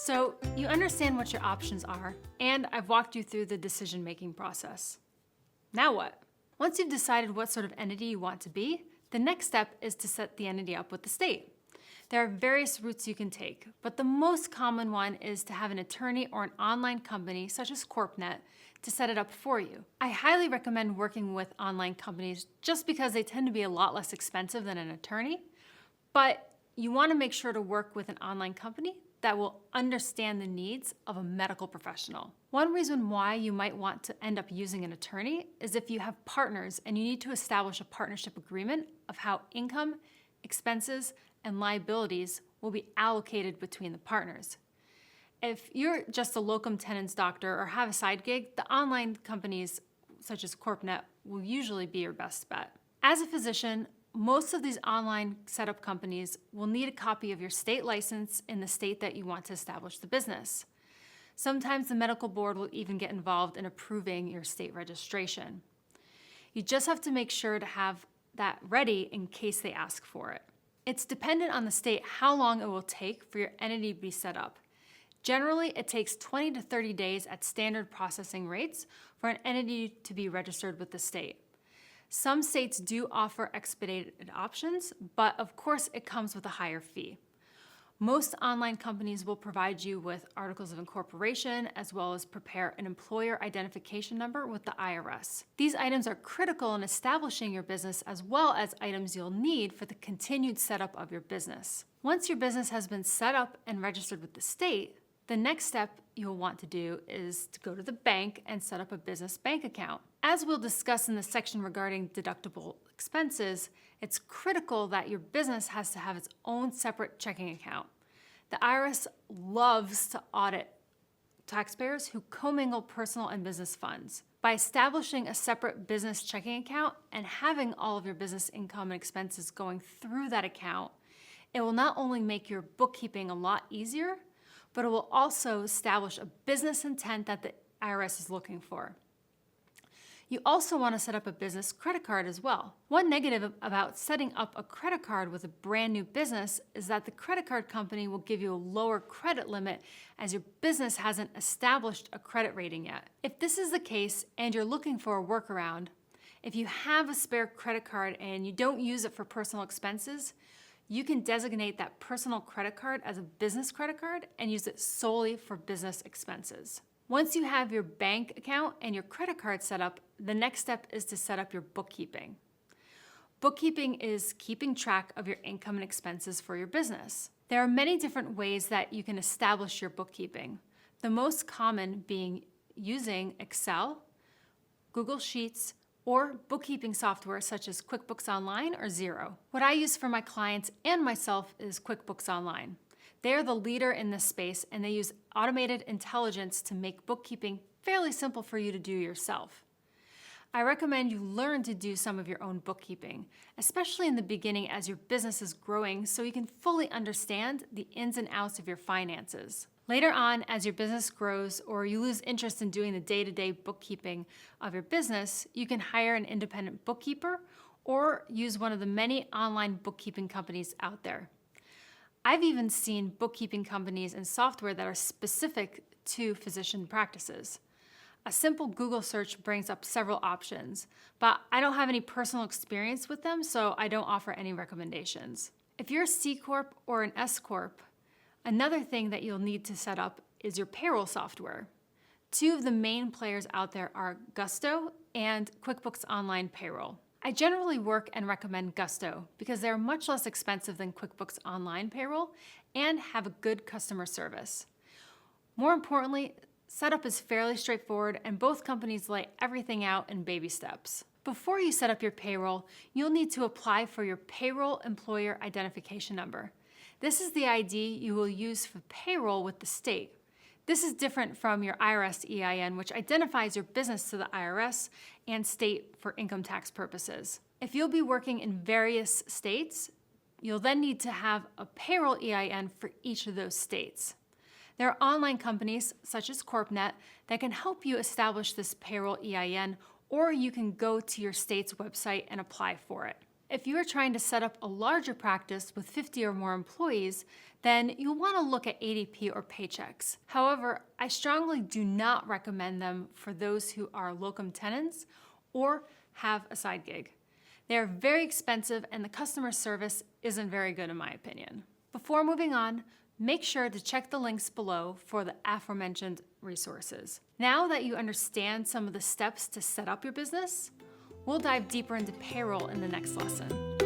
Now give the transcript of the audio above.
So you understand what your options are, and I've walked you through the decision-making process. Now what? Once you've decided what sort of entity you want to be, the next step is to set the entity up with the state. There are various routes you can take, but the most common one is to have an attorney or an online company, such as CorpNet, to set it up for you. I highly recommend working with online companies just because they tend to be a lot less expensive than an attorney, but you want to make sure to work with an online company that will understand the needs of a medical professional. One reason why you might want to end up using an attorney is if you have partners and you need to establish a partnership agreement of how income, expenses, and liabilities will be allocated between the partners. If you're just a locum tenens doctor or have a side gig, the online companies such as CorpNet will usually be your best bet. As a physician, most of these online setup companies will need a copy of your state license in the state that you want to establish the business. Sometimes the medical board will even get involved in approving your state registration. You just have to make sure to have that ready in case they ask for it. It's dependent on the state how long it will take for your entity to be set up. Generally, it takes 20 to 30 days at standard processing rates for an entity to be registered with the state. Some states do offer expedited options, but of course it comes with a higher fee. Most online companies will provide you with articles of incorporation as well as prepare an employer identification number with the IRS. These items are critical in establishing your business as well as items you'll need for the continued setup of your business. Once your business has been set up and registered with the state, the next step you'll want to do is to go to the bank and set up a business bank account. As we'll discuss in the section regarding deductible expenses, it's critical that your business has to have its own separate checking account. The IRS loves to audit taxpayers who commingle personal and business funds. By establishing a separate business checking account and having all of your business income and expenses going through that account, it will not only make your bookkeeping a lot easier, but it will also establish a business intent that the IRS is looking for. You also want to set up a business credit card as well. One negative about setting up a credit card with a brand new business is that the credit card company will give you a lower credit limit as your business hasn't established a credit rating yet. If this is the case and you're looking for a workaround, if you have a spare credit card and you don't use it for personal expenses, you can designate that personal credit card as a business credit card and use it solely for business expenses. Once you have your bank account and your credit card set up, the next step is to set up your bookkeeping. Bookkeeping is keeping track of your income and expenses for your business. There are many different ways that you can establish your bookkeeping. The most common being using Excel, Google Sheets, or bookkeeping software such as QuickBooks Online or Xero. What I use for my clients and myself is QuickBooks Online. They are the leader in this space and they use automated intelligence to make bookkeeping fairly simple for you to do yourself. I recommend you learn to do some of your own bookkeeping, especially in the beginning as your business is growing so you can fully understand the ins and outs of your finances. Later on, as your business grows or you lose interest in doing the day-to-day bookkeeping of your business, you can hire an independent bookkeeper or use one of the many online bookkeeping companies out there. I've even seen bookkeeping companies and software that are specific to physician practices. A simple Google search brings up several options, but I don't have any personal experience with them, so I don't offer any recommendations. If you're a C Corp or an S Corp, another thing that you'll need to set up is your payroll software. Two of the main players out there are Gusto and QuickBooks Online Payroll. I generally work and recommend Gusto because they're much less expensive than QuickBooks Online Payroll and have a good customer service. More importantly, setup is fairly straightforward and both companies lay everything out in baby steps. Before you set up your payroll, you'll need to apply for your payroll employer identification number. This is the ID you will use for payroll with the state. This is different from your IRS EIN, which identifies your business to the IRS and state for income tax purposes. If you'll be working in various states, you'll then need to have a payroll EIN for each of those states. There are online companies, such as CorpNet, that can help you establish this payroll EIN, or you can go to your state's website and apply for it. If you are trying to set up a larger practice with 50 or more employees, then you'll want to look at ADP or Paychex. However, I strongly do not recommend them for those who are locum tenens or have a side gig. They are very expensive and the customer service isn't very good in my opinion. Before moving on, make sure to check the links below for the aforementioned resources. Now that you understand some of the steps to set up your business, we'll dive deeper into payroll in the next lesson.